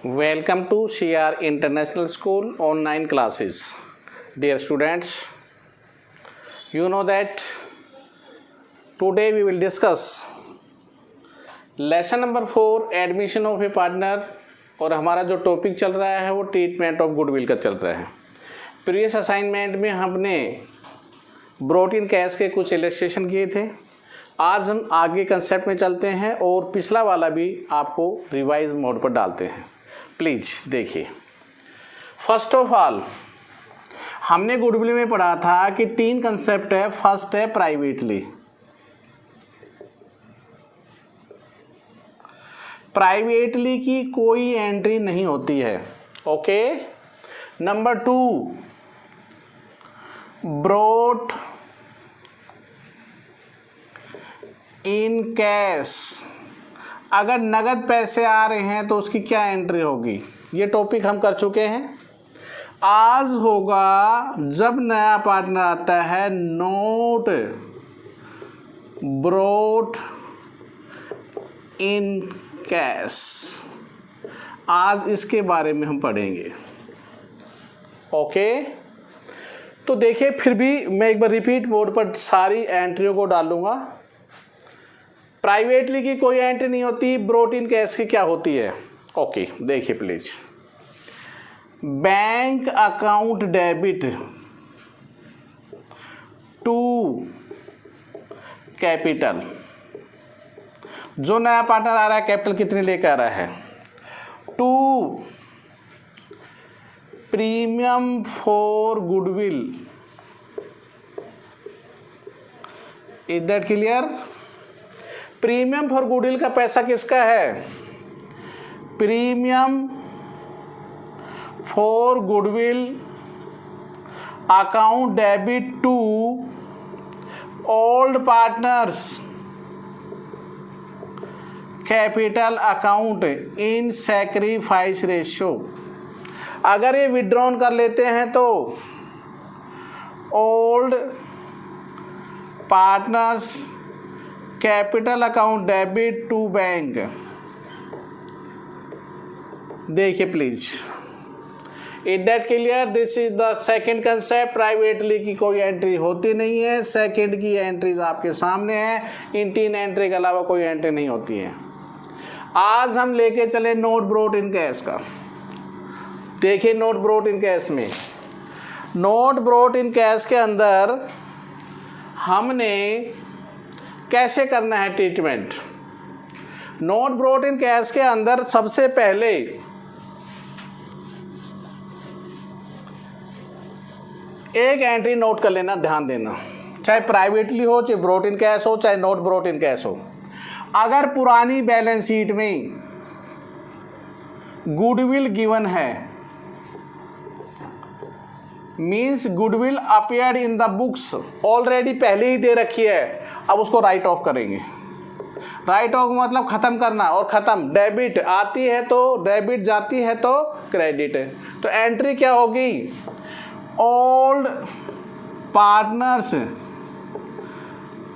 Welcome to CR International School online classes. Dear students, you know that today we will discuss lesson number 4 admission of a partner और हमारा जो topic चल रहा है वो treatment of goodwill का चल रहा है। प्रीवियस असाइनमेंट में हमने ब्रॉट इन कैश के कुछ इलस्ट्रेशन किए थे। आज हम आगे कंसेप्ट में चलते हैं और पिछला वाला भी आपको रिवाइज मोड पर डालते हैं। प्लीज़ देखिए। फर्स्ट ऑफ ऑल हमने गुडविल में पढ़ा था कि 3 कंसेप्ट है। फर्स्ट है प्राइवेटली। प्राइवेटली की कोई एंट्री नहीं होती है। Okay. Number 2 brought in cash. अगर नगद पैसे आ रहे हैं तो उसकी क्या एंट्री होगी, ये टॉपिक हम कर चुके हैं। आज होगा जब नया पार्टनर आता है नोट ब्रॉट इन कैश। आज इसके बारे में हम पढ़ेंगे। ओके। तो देखिए, फिर भी मैं एक बार रिपीट मोड पर सारी एंट्रियों को डालूंगा। प्राइवेटली की कोई एंट्री नहीं होती। ब्रॉट इन कैश की क्या होती है? ओके, देखिए please. Bank account debit to capital. जो नया पार्टनर आ रहा है कैपिटल कितने लेकर आ रहा है? 2 premium for goodwill. Is that clear? Premium for goodwill का पैसा किसका है? Premium for goodwill account debit to old partners capital account in sacrifice ratio. अगर ये विड्रॉन कर लेते हैं तो old partners capital account debit to bank. देखिए please. Is that clear? This is the second concept. Privately की कोई entry होती नहीं है। सेकंड की एंट्रीज आपके सामने है। इन 3 एंट्री के अलावा कोई एंट्री नहीं होती है। आज हम लेके चले नोट ब्रॉट इन कैश का। देखिए नोट ब्रॉट इन कैश में, नोट ब्रॉट इन कैश के अंदर हमने कैसे करना है treatment. Note brought in cash के अंदर सबसे पहले एक एंट्री नोट कर लेना, ध्यान देना। चाहे प्राइवेटली हो, चाहे ब्रॉट इन कैश हो, चाहे नोट ब्रॉट इन कैश हो। अगर पुरानी बैलेंस शीट में गुडविल गिवन है, means goodwill appeared in the books, already पहले ही दे रखी है, अब उसको राइट ऑफ करेंगे। राइट ऑफ मतलब खत्म करना और खत्म। डेबिट आती है तो डेबिट, जाती है तो क्रेडिट। तो एंट्री क्या होगी? Old partners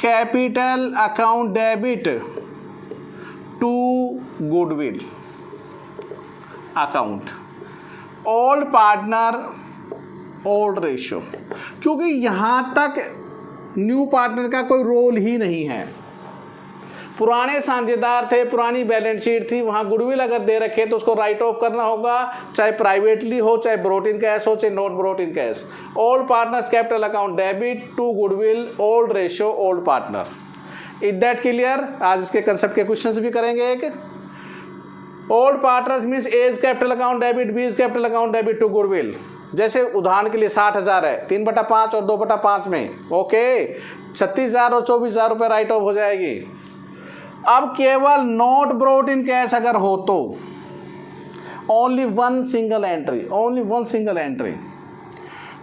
capital account debit to goodwill account. Old partner old ratio, क्योंकि यहां तक न्यू पार्टनर का कोई रोल ही नहीं है। पुराने साझेदार थे, पुरानी बैलेंस शीट थी, वहां गुडविल अगर दे रखे तो उसको राइट ऑफ करना होगा, चाहे प्राइवेटली हो, चाहे ब्रॉट इन कैश हो, चाहे not brought in cash. Old partners capital account debit to goodwill old ratio old partner. Is that clear? आज इसके कंसेप्ट के क्वेश्चंस भी करेंगे। एक old partners means A's capital account debit, B's capital account debit to goodwill. जैसे उदाहरण के लिए 60,000 है, 3/5 और 2/5 में। ओके, 36,000 और 24,000 रुपये राइट ऑफ हो जाएगी। अब केवल नोट ब्रॉट इन कैश अगर हो तो only one single entry, only one single entry.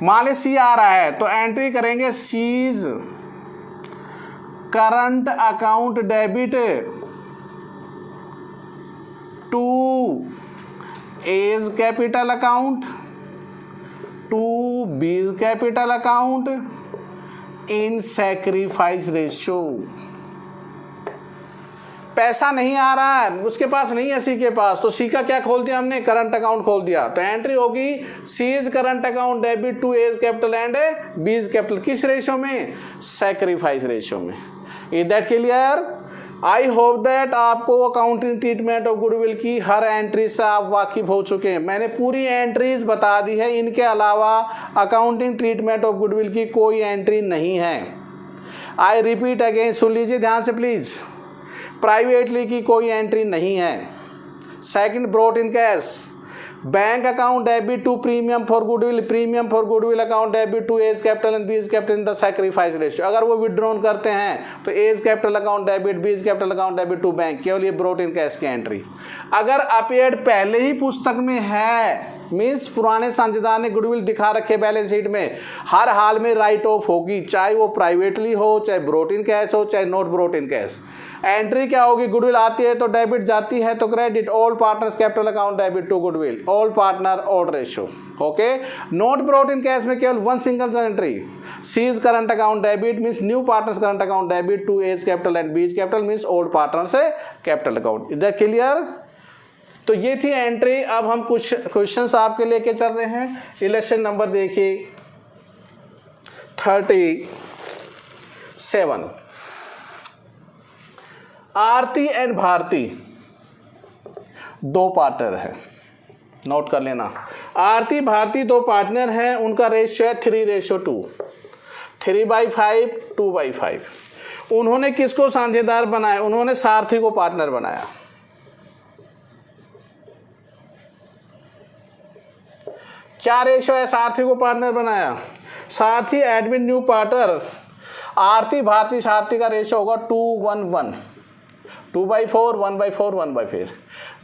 मान ली सी आ रहा है तो एंट्री करेंगे C's current account debit to A's capital account to B's capital account in sacrifice ratio. पैसा नहीं आ रहा है, उसके पास नहीं है सी के पास, तो सी का क्या खोल दिया हमने, करंट अकाउंट खोल दिया। तो एंट्री होगी C is current account debit to A's capital and B is capital, किस रेशो में, सैक्रिफाइस रेशो में। Is that clear? I hope that आपको अकाउंटिंग ट्रीटमेंट ऑफ गुडविल की हर एंट्री से आप वाकिफ हो चुके हैं। मैंने पूरी एंट्रीज बता दी है, इनके अलावा अकाउंटिंग ट्रीटमेंट ऑफ गुडविल की कोई एंट्री नहीं है। आई रिपीट अगेन, सुन लीजिए ध्यान से प्लीज, प्राइवेटली की कोई एंट्री नहीं है। Second, brought in cash, bank account debit to premium for goodwill, premium for goodwill account debit to A's capital and B's capital in the sacrifice ratio. अगर वो withdrawn करते हैं तो A's capital account debit, B's capital account debit to bank, केवल ये brought in cash की entry. अगर appeared पहले ही पुस्तक में है, मीन्स पुराने साझेदार ने गुडविल दिखा रखे बैलेंस शीट में, हर हाल में राइट ऑफ होगी, चाहे वो प्राइवेटली हो, चाहे ब्रॉट इन कैश हो, चाहे not brought in cash. Entry क्या होगी, गुडविल आती है तो डेबिट, जाती है तो credit, all partners capital account debit to goodwill, all partner old ratio. Okay, not brought in cash में केवल one single entry, C's current account debit means new partners current account debit to A's capital and B's capital means old partner से capital account. Is that clear? तो ये थी entry. अब हम कुछ questions आपके लेके चल रहे हैं। इलेक्शन नंबर देखिए 37। आरती एंड भारती दो पार्टनर है, नोट कर लेना। आरती भारती दो पार्टनर हैं, उनका रेशियो है 3:2, 3/5, 2/5। उन्होंने किसको साझेदार बनाया, उन्होंने सारथी को पार्टनर बनाया। क्या रेशियो है, सारथी को पार्टनर बनाया, सारथी एडमिन न्यू पार्टनर, आरती भारती सारथी का रेशियो होगा 2:1, 2/4, 1/4, 1/4।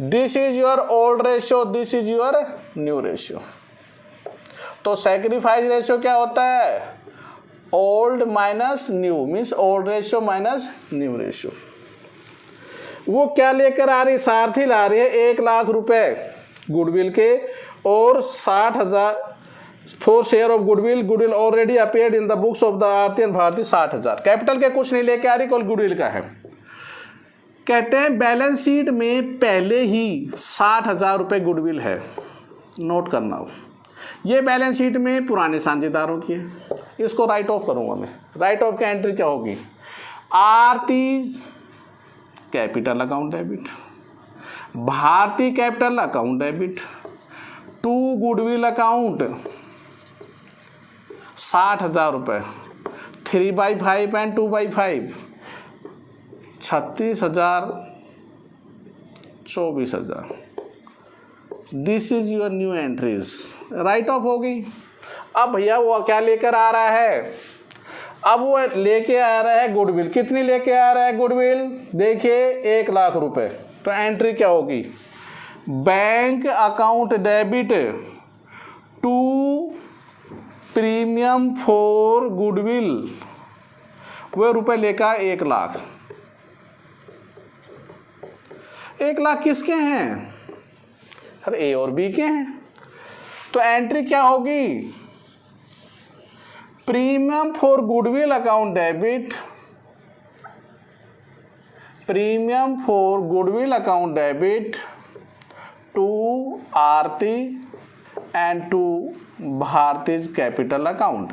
This is your old ratio, this is your new ratio. तो सैक्रिफाइस रेशियो क्या होता है, old minus new, means old ratio minus new ratio. वो क्या लेकर आ रही, सारथी ला रही है 1 लाख रुपए गुडविल के और 60,000 for share of goodwill, goodwill already appeared in the books of the Aarti and Bharti 60,000। Capital के कुछ नहीं लेके आ रही, केवल गुडविल का है। कहते हैं बैलेंस शीट में पहले ही 60,000 रुपये गुडविल है, नोट करना हो। ये बैलेंस शीट में पुराने साझेदारों की है, इसको राइट ऑफ करूंगा मैं। राइट ऑफ की एंट्री क्या होगी, Aarti's capital account debit, Bharti capital account debit to goodwill account 60,000 रुपये, 3/5 and 2/5, 36,000, 24,000। This is your new entries, right off होगी। अब भैया वो क्या लेकर आ रहा है, अब वो लेके आ रहा है गुडविल, कितनी लेके आ रहा है गुडविल, देखिए 1 लाख रुपए। तो एंट्री क्या होगी, bank account debit to premium for goodwill, वो रुपए लेकर 1 लाख। 1 लाख किसके हैं, सर ए और बी के हैं। तो एंट्री क्या होगी, premium for goodwill account debit, premium for goodwill account debit to Aarti and to Bharti's capital account.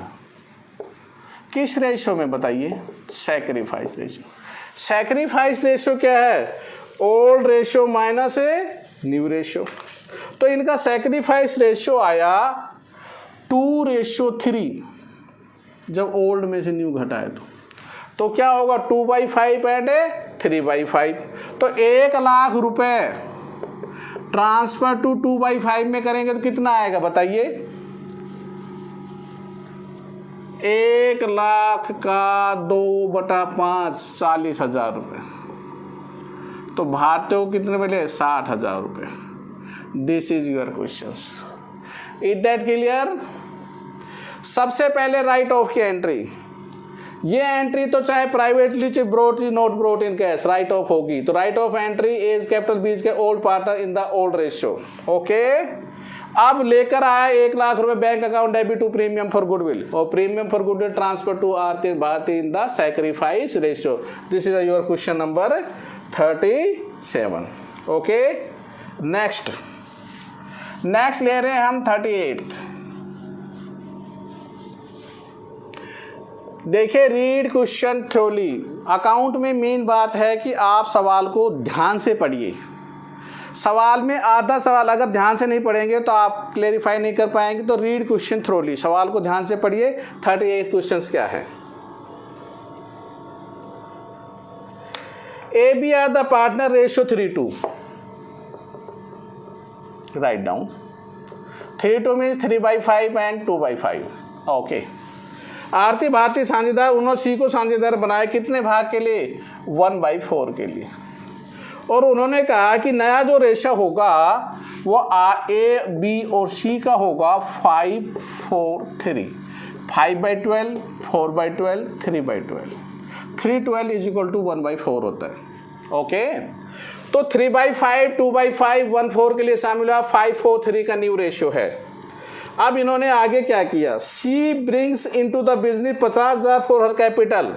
किस रेशियो में बताइए, सैक्रिफाइस रेशियो। सैक्रिफाइस रेशियो क्या है, old ratio minus new ratio. तो इनका सैक्रिफाइस रेशियो आया 2:3, जब ओल्ड में से न्यू घटाए तो क्या होगा 2/5 एंड 3/5। तो 1 लाख रुपए ट्रांसफर टू 2/5 में करेंगे तो कितना आएगा बताइए, 1 लाख का 2/5, 40,000 रुपये। तो भारतीयों को कितने मिले, 60,000 रुपये। This is your question. Is that clear? सबसे पहले राइट ऑफ की एंट्री, ये एंट्री तो चाहे प्राइवेटली चाहे brought not brought in cash write off होगी। तो write off entry as capital बीज के old partner in the old ratio. Okay, अब लेकर आया 1 लाख रुपए bank account debit to premium for goodwill, और premium for goodwill transfer to Aarti Bharti in the sacrifice ratio. This is your question number 37। Okay, next ले रहे हैं हम 38। देखिए, रीड क्वेश्चन थ्रोली। अकाउंट में मेन बात है कि आप सवाल को ध्यान से पढ़िए। सवाल में आधा सवाल अगर ध्यान से नहीं पढ़ेंगे तो आप क्लेरिफाई नहीं कर पाएंगे। तो रीड क्वेश्चन थ्रोली, सवाल को ध्यान से पढ़िए। 38 क्वेश्चंस क्या है? A B are the partner, ratio 3:2। Write down. 3:2 means 3/5 and 2/5। Okay. Aarti Bharti साझेदार, उन्होंने सी को साझेदार बनाया कितने भाग के लिए? 1/4 के लिए। और उन्होंने कहा कि नया जो रेशो होगा वो ए बी और सी का होगा 5/4/3। 5/12, 4/12, 3/12। 3/12 इज इक्वल टू 1/4 होता है। ओके, तो 3/5, 2/5, 1/4 के लिए शामिल हुआ। 5/4/3 का न्यू रेशियो है। अब इन्होंने आगे क्या किया? C brings into the business 50,000 for her capital.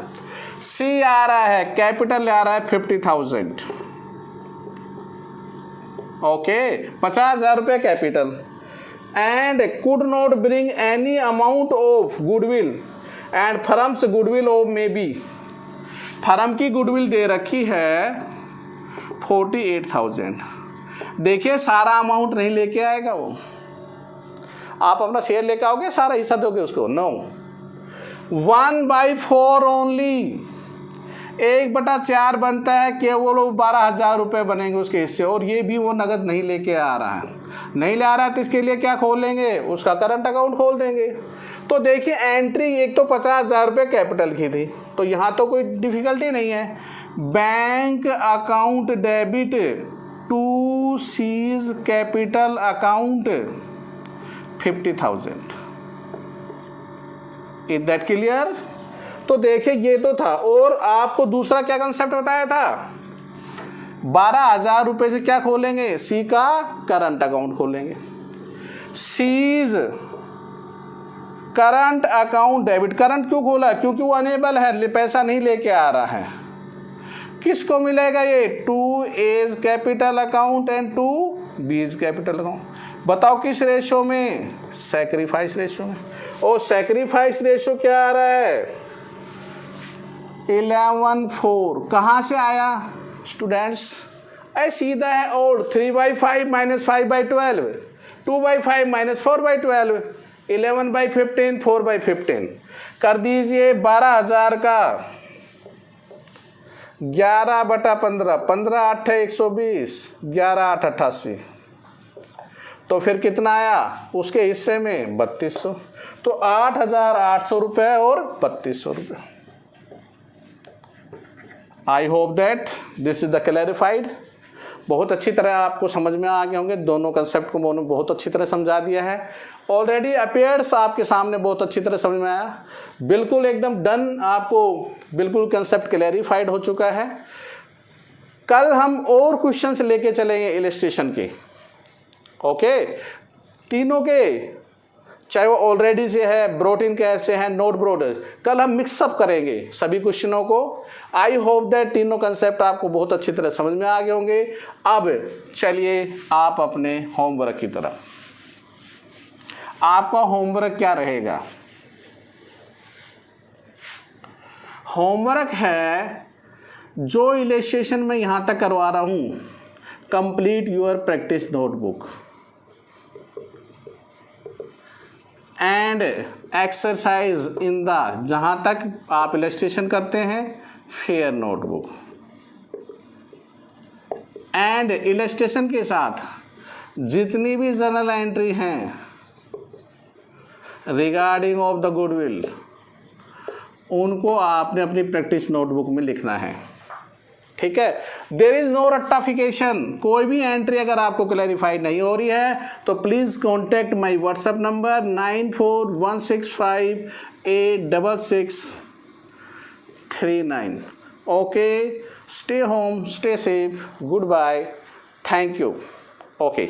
C आ रहा है, कैपिटल आ रहा है 50,000। ओके, 50,000 रुपये capital. And could not bring any amount of goodwill and firms goodwill of may be. Firm की गुडविल दे रखी है 48,000। देखिए, सारा अमाउंट नहीं लेके आएगा वो। आप अपना शेयर लेके आओगे, सारा हिस्सा दोगे उसको? No, 1/4 only. 1/4 बनता है, केवल 12,000 रुपये बनेंगे उसके हिस्से। और ये भी वो नगद नहीं लेके आ रहा है। नहीं ला रहा है तो इसके लिए क्या खोलेंगे? उसका करंट अकाउंट खोल देंगे। तो देखिए, एंट्री एक तो 50,000 रुपये कैपिटल की थी, तो यहाँ तो कोई डिफिकल्टी नहीं है। Bank account debit to C's capital account 50,000। Is that clear? तो देखिए, ये तो था। और आपको दूसरा क्या कंसेप्ट बताया था? 12,000 रुपये से क्या खोलेंगे? सी का करंट अकाउंट खोलेंगे। C's current account debit. Current क्यों खोला? क्योंकि वो अनेबल है, पैसा नहीं लेके आ रहा है। किसको मिलेगा ये? To A's capital account and to B's capital account. बताओ किस रेशो में? सैक्रिफाइस रेशो में। और सैक्रिफाइस रेशो क्या आ रहा है? 11/4। कहाँ से आया स्टूडेंट्स? ऐ सीधा है। और 3/5 माइनस 5/12, 2/5 माइनस 4/12, 11/15, 4/15 कर दीजिए। 12,000 का 11/15, 15 × 8 = 120, 11 × 8 = 88। तो फिर कितना आया उसके हिस्से में? 3200। तो 8,800 रुपये और 3200 रुपये। आई hope that this is the clarified. बहुत अच्छी तरह आपको समझ में आ गए होंगे। दोनों कंसेप्ट को मैंने बहुत अच्छी तरह समझा दिया है। ऑलरेडी अपीयर्स आपके सामने बहुत अच्छी तरह समझ में आया। बिल्कुल एकदम डन, आपको बिल्कुल कंसेप्ट क्लैरिफाइड हो चुका है। कल हम और क्वेश्चंस लेके चलेंगे इलस्ट्रेशन के। ओके, तीनों के, चाहे वो ऑलरेडी से है, ब्रोट इन कैसे हैं, नोट ब्रोड, कल हम मिक्सअप करेंगे सभी क्वेश्चनों को। आई होप दैट तीनों कंसेप्ट आपको बहुत अच्छी तरह समझ में आ गए होंगे। अब चलिए आप अपने होमवर्क की तरफ। आपका होमवर्क क्या रहेगा? होमवर्क है जो इलस्ट्रेशन में यहाँ तक करवा रहा हूँ, complete your practice notebook and exercise in the, जहाँ तक आप इलस्ट्रेशन करते हैं, फेयर नोटबुक। एंड इलस्ट्रेशन के साथ जितनी भी जर्नल एंट्री हैं रिगार्डिंग ऑफ द गुडविल, उनको आपने अपनी प्रैक्टिस नोटबुक में लिखना है। ठीक है, देयर इज नो रट्टाफिकेशन। कोई भी एंट्री अगर आपको क्लैरिफाइड नहीं हो रही है तो please contact my WhatsApp number 9416586639। Okay, stay home, stay safe, goodbye, thank you. Okay.